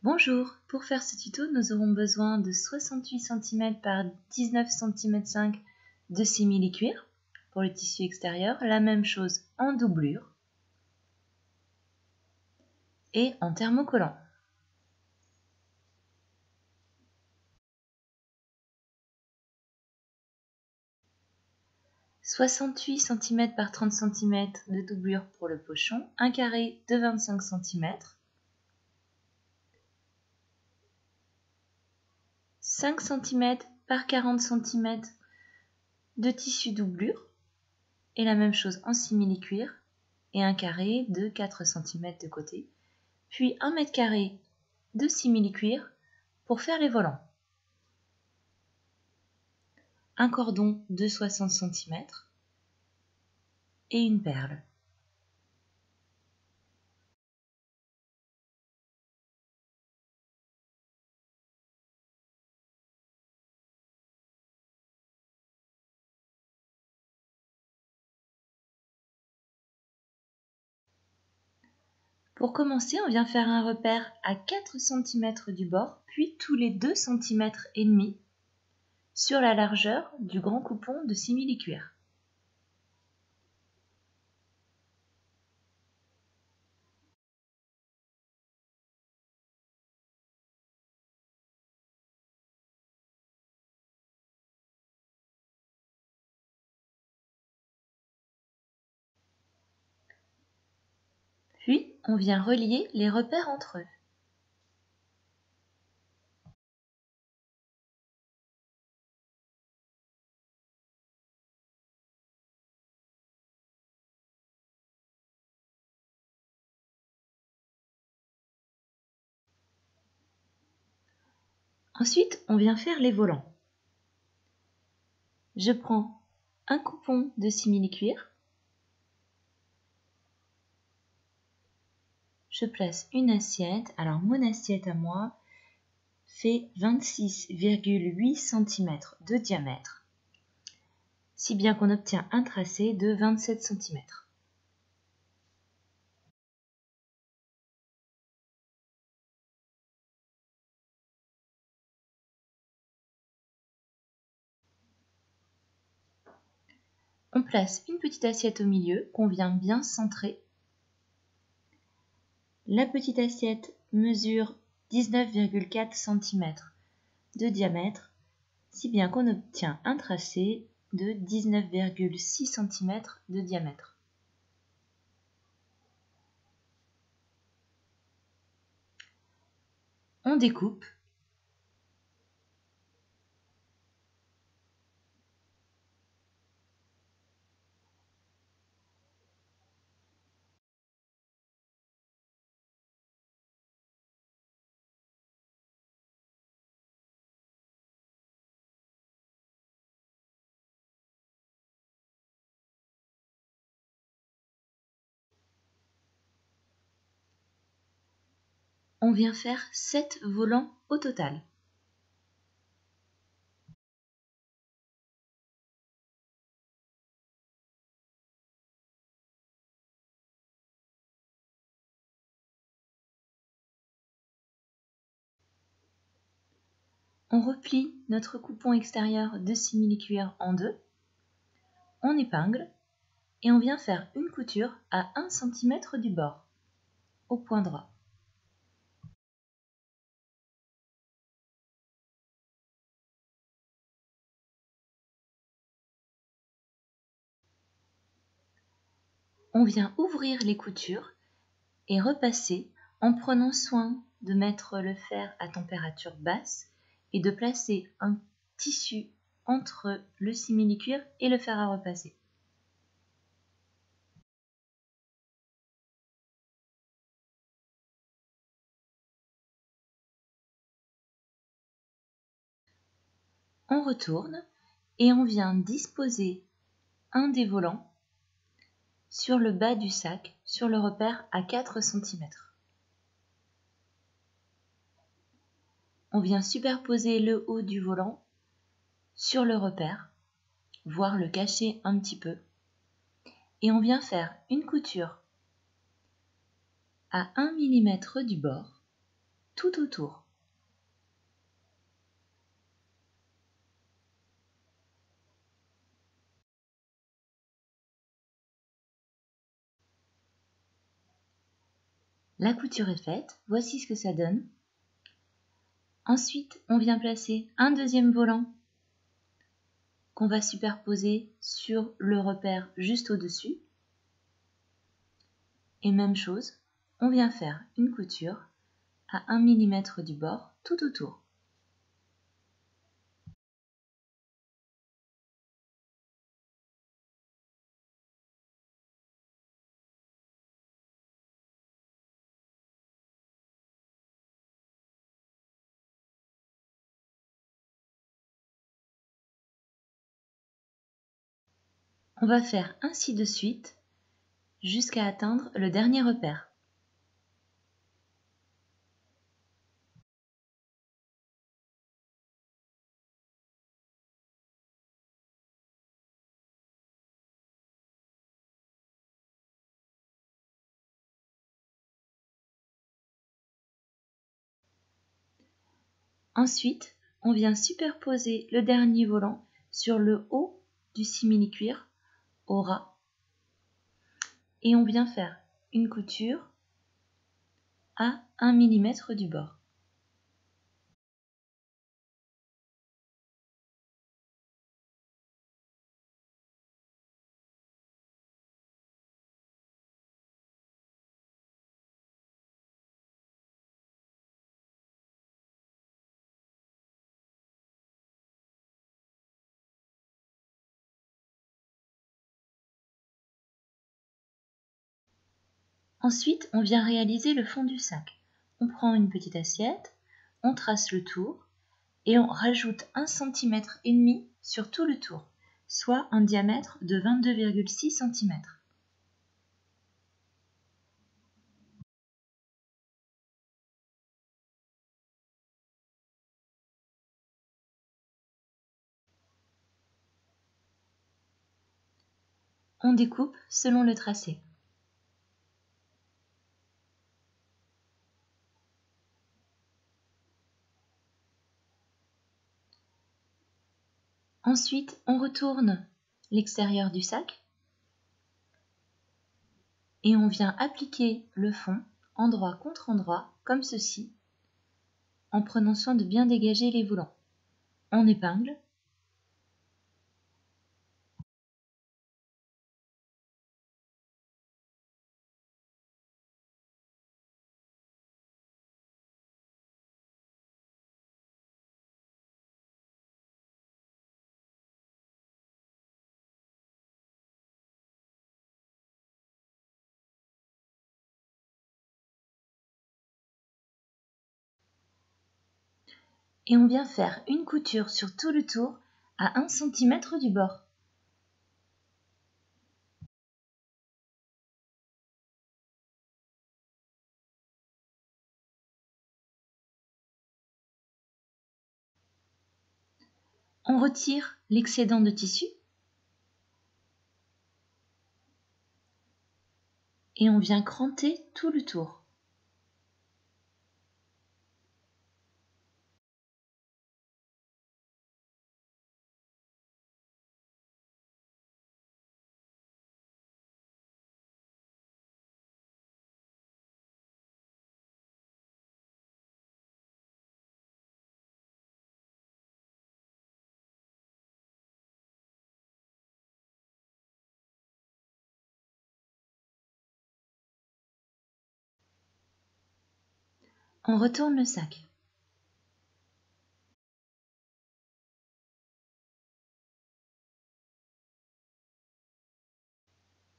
Bonjour, pour faire ce tuto, nous aurons besoin de 68 cm par 19 cm de simili-cuir pour le tissu extérieur, la même chose en doublure et en thermocollant. « 68 cm par 30 cm de doublure pour le pochon, un carré de 25 cm, 5 cm par 40 cm de tissu doublure et la même chose en simili-cuir et un carré de 4 cm de côté, puis 1 m² de simili-cuir pour faire les volants, un cordon de 60 cm et une perle. Pour commencer, on vient faire un repère à 4 cm du bord, puis tous les 2 cm et demi sur la largeur du grand coupon de simili-cuir. Puis, on vient relier les repères entre eux. Ensuite, on vient faire les volants. Je prends un coupon de simili-cuir, je place une assiette. Alors mon assiette à moi fait 26,8 cm de diamètre, si bien qu'on obtient un tracé de 27 cm. On place une petite assiette au milieu qu'on vient bien centrer. La petite assiette mesure 19,4 cm de diamètre, si bien qu'on obtient un tracé de 19,6 cm de diamètre. On découpe. On vient faire 7 volants au total. On replie notre coupon extérieur de simili-cuir en deux, on épingle et on vient faire une couture à 1 cm du bord, au point droit. On vient ouvrir les coutures et repasser en prenant soin de mettre le fer à température basse et de placer un tissu entre le simili-cuir et le fer à repasser. On retourne et on vient disposer un des volants sur le bas du sac, sur le repère à 4 cm. On vient superposer le haut du volant sur le repère, voire le cacher un petit peu, et on vient faire une couture à 1 mm du bord, tout autour. La couture est faite, voici ce que ça donne. Ensuite, on vient placer un deuxième volant qu'on va superposer sur le repère juste au-dessus. Et même chose, on vient faire une couture à 1 mm du bord tout autour. On va faire ainsi de suite jusqu'à atteindre le dernier repère. Ensuite, on vient superposer le dernier volant sur le haut du simili-cuir au ras et on vient faire une couture à 1 mm du bord. Ensuite, on vient réaliser le fond du sac. On prend une petite assiette, on trace le tour et on rajoute 1,5 cm sur tout le tour, soit un diamètre de 22,6 cm. On découpe selon le tracé. Ensuite, on retourne l'extérieur du sac et on vient appliquer le fond endroit contre endroit, comme ceci, en prenant soin de bien dégager les volants. On épingle. Et on vient faire une couture sur tout le tour à 1 cm du bord. On retire l'excédent de tissu et on vient cranter tout le tour. On retourne le sac.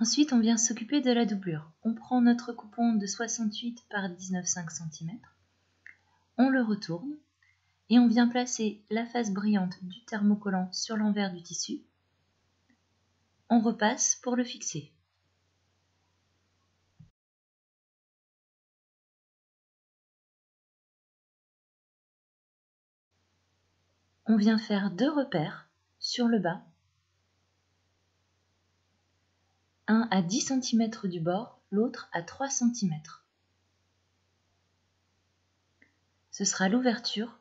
Ensuite, on vient s'occuper de la doublure. On prend notre coupon de 68 par 19,5 cm, on le retourne et on vient placer la face brillante du thermocollant sur l'envers du tissu. On repasse pour le fixer. On vient faire 2 repères sur le bas, un à 10 cm du bord, l'autre à 3 cm. ce sera l'ouverture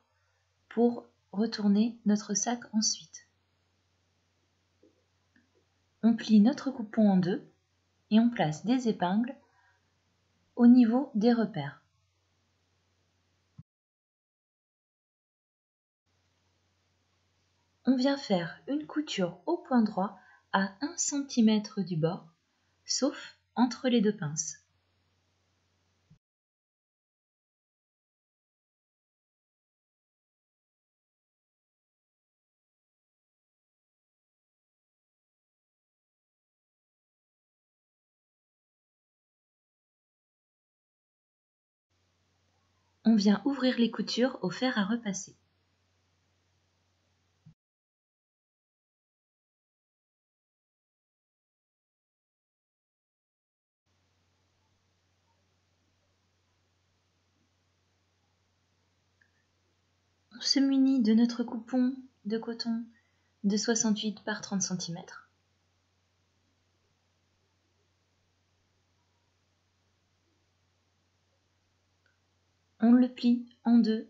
pour retourner notre sac ensuite. On plie notre coupon en deux et on place des épingles au niveau des repères. On vient faire une couture au point droit à 1 cm du bord, sauf entre les deux pinces. On vient ouvrir les coutures au fer à repasser. On se munit de notre coupon de coton de 68 par 30 cm. On le plie en deux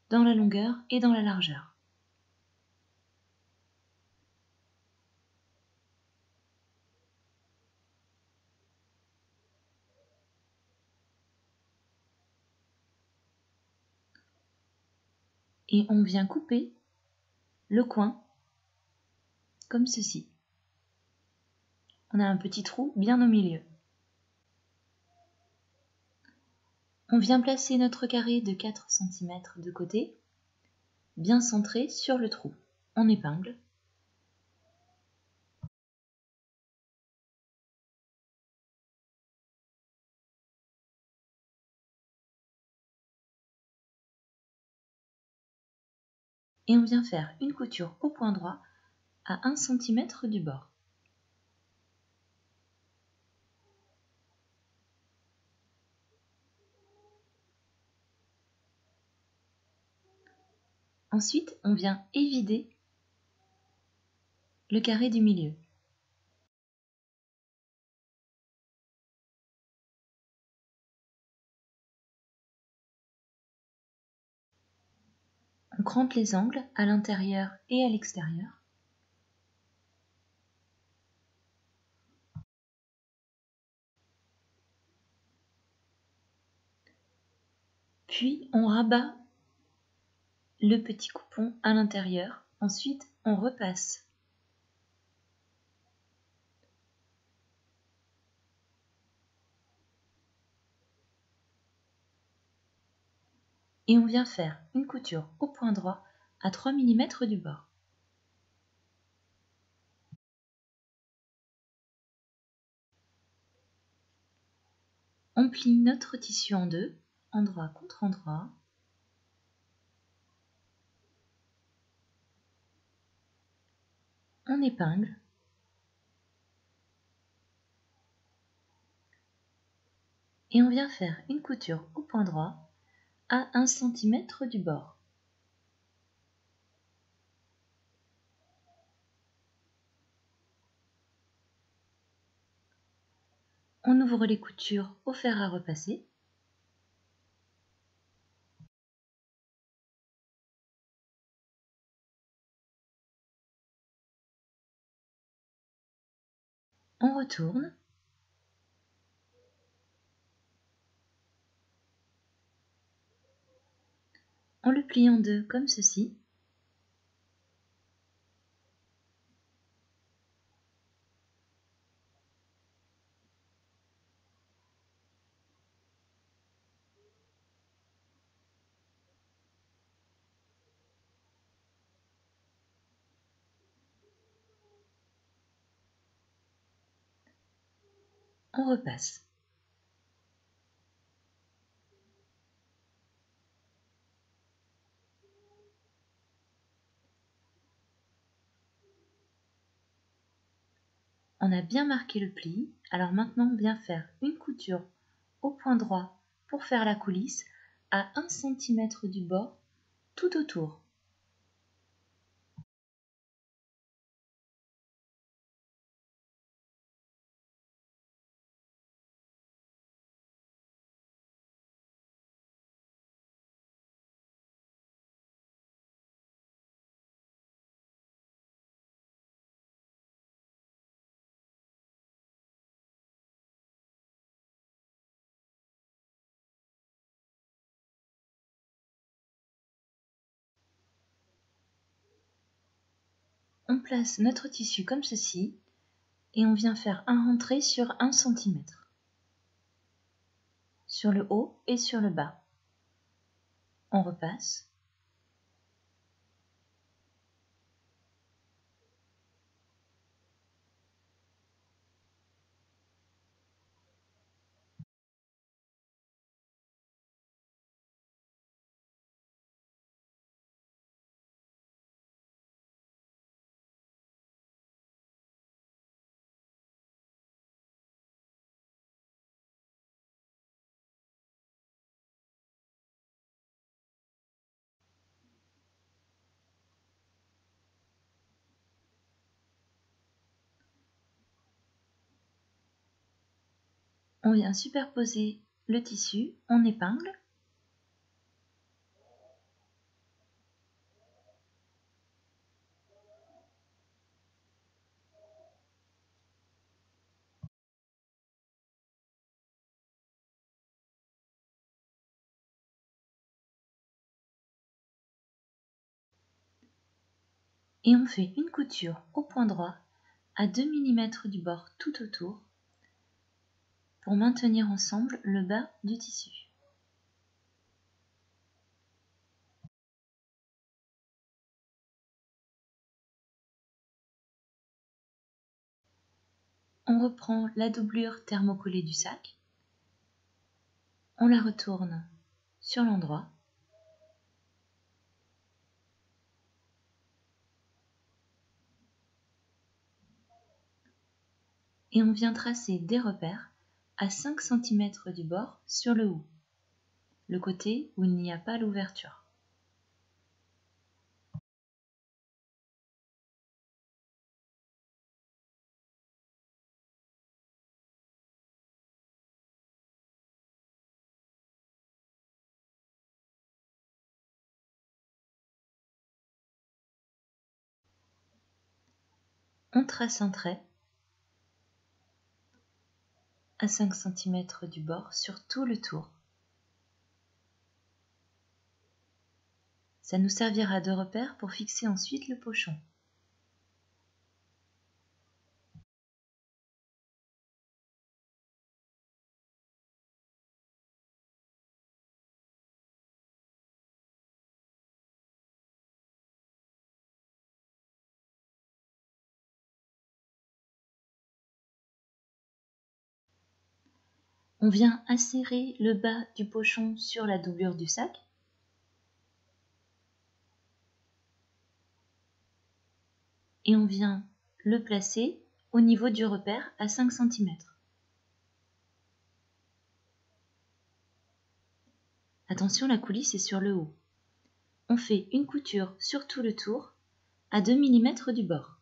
dans la longueur et dans la largeur. Et on vient couper le coin comme ceci. On a un petit trou bien au milieu. On vient placer notre carré de 4 cm de côté, bien centré sur le trou. On épingle. Et on vient faire une couture au point droit à 1 cm du bord. Ensuite, on vient évider le carré du milieu. On crante les angles à l'intérieur et à l'extérieur. Puis on rabat le petit coupon à l'intérieur. Ensuite, on repasse. Et on vient faire une couture au point droit à 3 mm du bord. On plie notre tissu en deux, endroit contre endroit. On épingle. Et on vient faire une couture au point droit à 1 cm du bord. On ouvre les coutures au fer à repasser. On retourne. On le plie en deux comme ceci. On repasse. On a bien marqué le pli, alors maintenant on vient faire une couture au point droit pour faire la coulisse à 1 cm du bord tout autour. On place notre tissu comme ceci et on vient faire un rentré sur 1 cm, sur le haut et sur le bas. On repasse. On vient superposer le tissu, on épingle. Et on fait une couture au point droit à 2 mm du bord tout autour pour maintenir ensemble le bas du tissu. On reprend la doublure thermocollée du sac, on la retourne sur l'endroit et on vient tracer des repères à 5 cm du bord sur le haut, le côté où il n'y a pas l'ouverture. On trace un trait à 5 cm du bord sur tout le tour. Ça nous servira de repère pour fixer ensuite le pochon. On vient insérer le bas du pochon sur la doublure du sac. Et on vient le placer au niveau du repère à 5 cm. Attention, la coulisse est sur le haut. On fait une couture sur tout le tour à 2 mm du bord.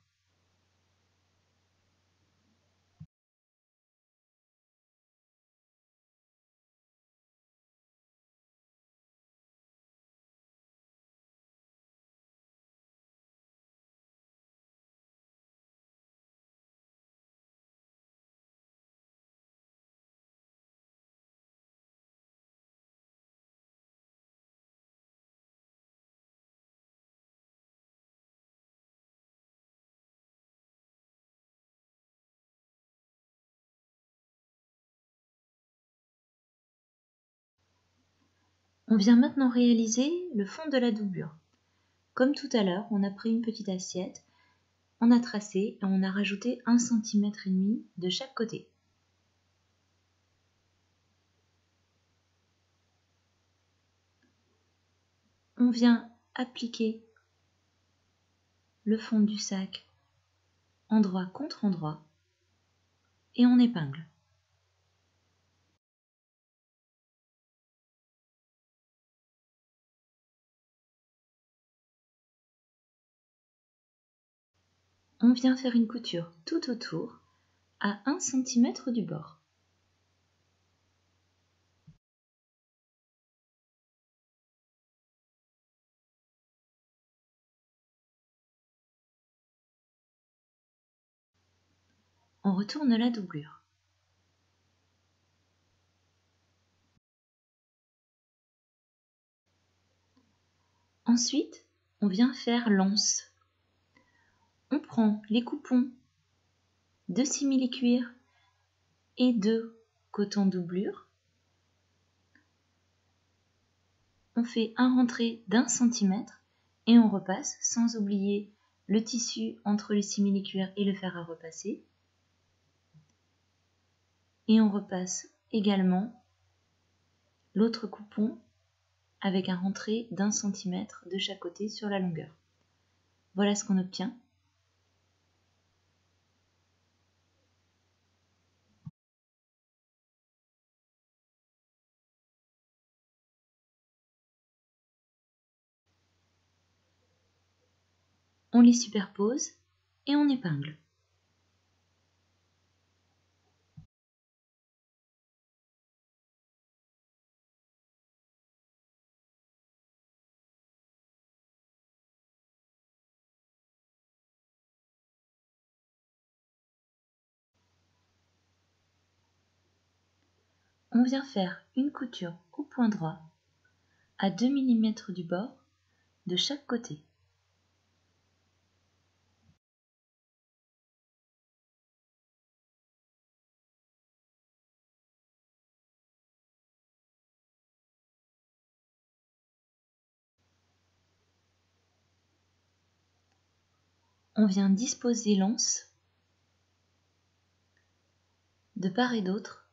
On vient maintenant réaliser le fond de la doublure. Comme tout à l'heure, on a pris une petite assiette, on a tracé et on a rajouté 1,5 cm de chaque côté. On vient appliquer le fond du sac endroit contre endroit et on épingle. On vient faire une couture tout autour à 1 cm du bord. On retourne la doublure. Ensuite, on vient faire l'anse. on prend les coupons de simili-cuir et de coton doublure. On fait un rentré d'1 cm et on repasse sans oublier le tissu entre le simili-cuir et le fer à repasser. Et on repasse également l'autre coupon avec un rentré d'1 cm de chaque côté sur la longueur. Voilà ce qu'on obtient. On les superpose et on épingle. On vient faire une couture au point droit à 2 mm du bord de chaque côté. On vient disposer l'anse de part et d'autre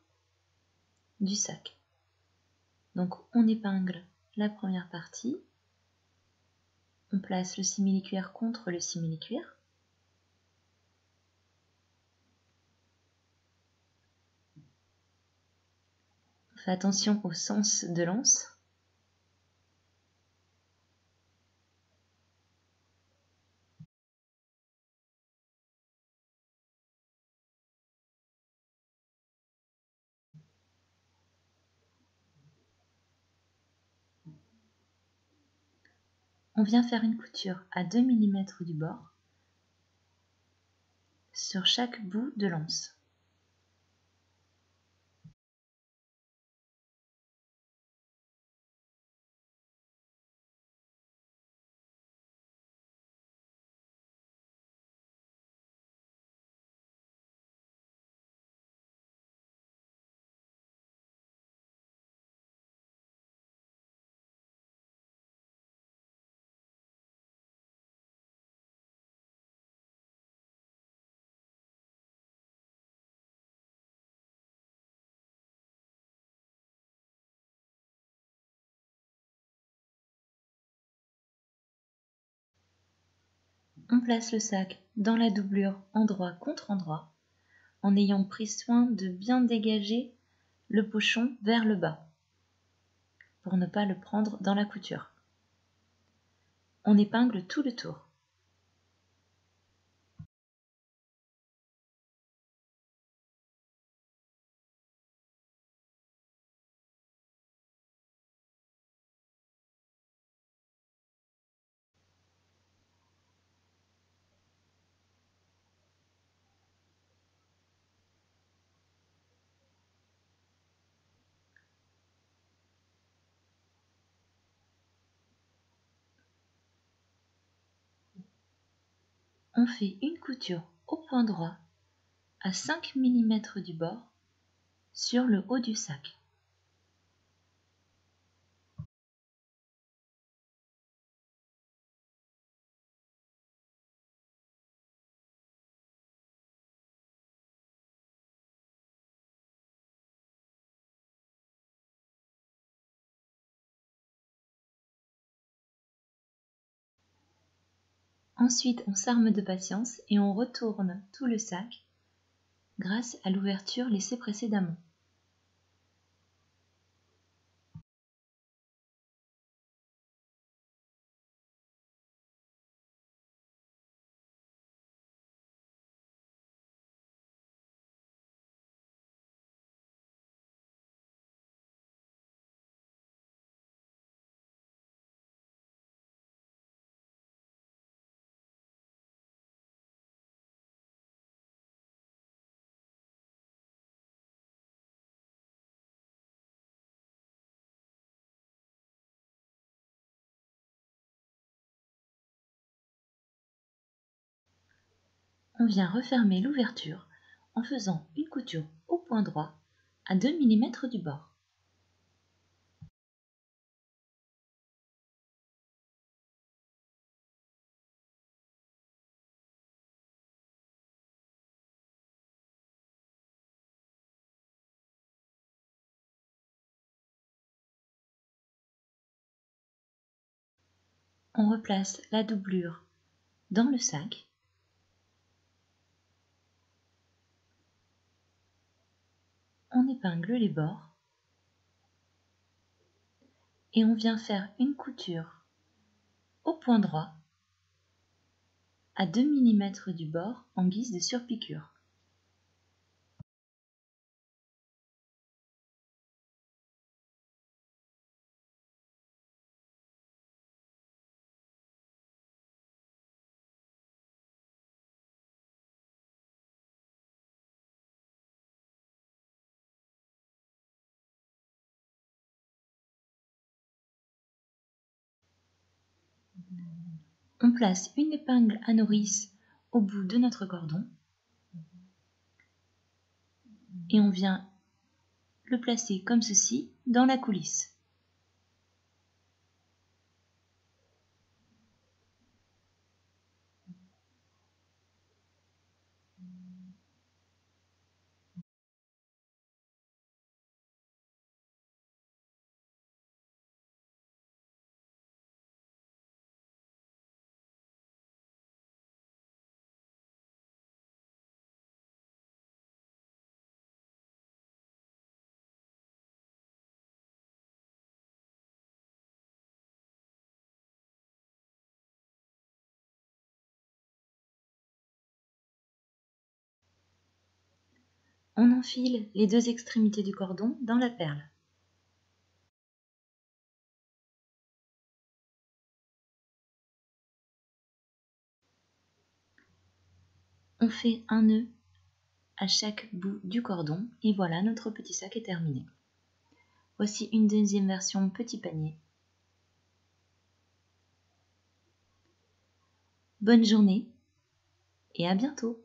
du sac. Donc on épingle la première partie, on place le simili-cuir contre le simili-cuir, on fait attention au sens de l'anse. On vient faire une couture à 2 mm du bord sur chaque bout de l'anse. On place le sac dans la doublure endroit contre endroit en ayant pris soin de bien dégager le pochon vers le bas pour ne pas le prendre dans la couture. On épingle tout le tour. On fait une couture au point droit à 5 mm du bord sur le haut du sac. Ensuite, on s'arme de patience et on retourne tout le sac grâce à l'ouverture laissée précédemment. On vient refermer l'ouverture en faisant une couture au point droit à 2 mm du bord. On replace la doublure dans le sac. On épingle les bords et on vient faire une couture au point droit à 2 mm du bord en guise de surpiqûre. On place une épingle à nourrice au bout de notre cordon et on vient le placer comme ceci dans la coulisse. On enfile les deux extrémités du cordon dans la perle. On fait un nœud à chaque bout du cordon et voilà, notre petit sac est terminé. Voici une deuxième version petit panier. Bonne journée et à bientôt!